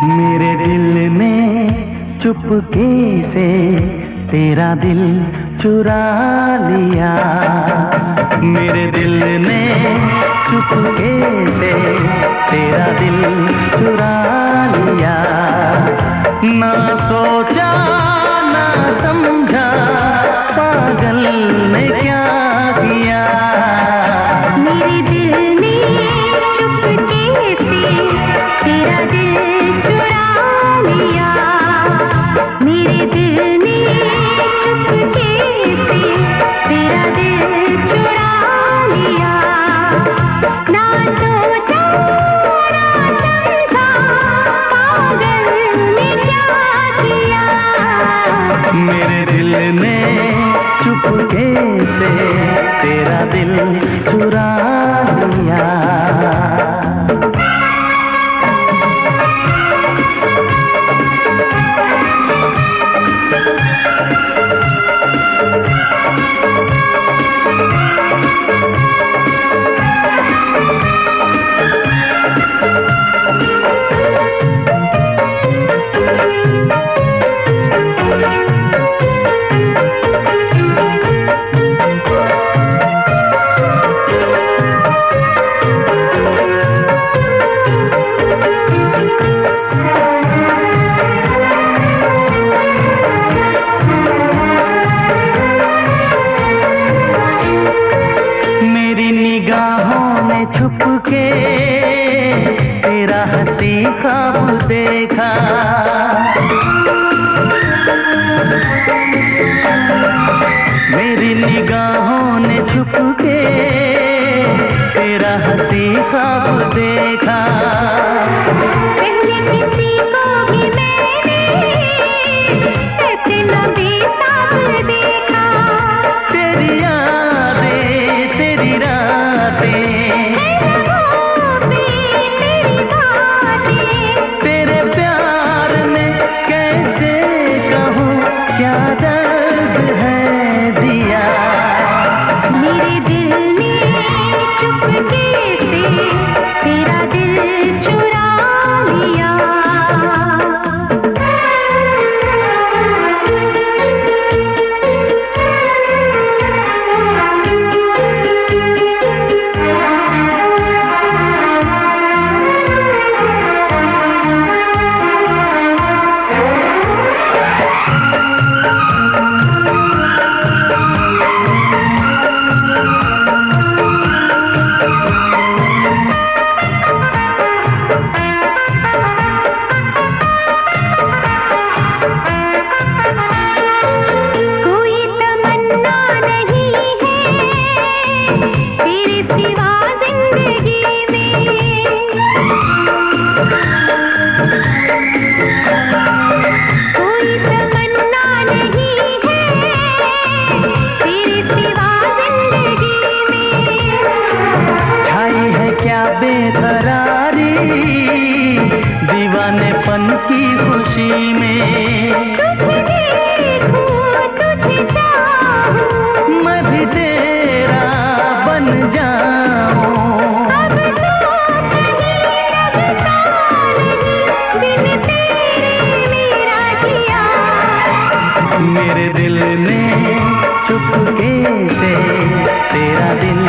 मेरे दिल ने चुपके से तेरा दिल चुरा लिया। मेरे दिल ने चुपके से तेरा दिल चुरा लिया। ना सोचा ना समझा पागल ने क्या किया। मेरे दिल ने चुपके से तेरा दिल चुरा लिया। मेरे दिल ने चुपके से तेरा दिल चुरा लिया। ना सोचा ना समझा पागल ने क्या किया। मेरे दिल ने चुपके से तेरा दिल चुरा लिया। निगाहों ने छुप के तेरा हंसी ख्वाब देखा। मेरी निगाहों ने छुप के तेरा हंसी ख्वाब देखा। पहले किसी को भी मैंने ऐसे न बेताब देखा। तेरी यादें तेरी तेरे प्यार में कैसे कहूँ क्या दर्द है दिया। मेरे दिल ने चुपके से तेरा दिल चुरा लिया। बेकरारी दीवानेपन की खुशी में मैं भी तेरा बन जाऊं। मेरे दिल ने चुपके से तेरा दिल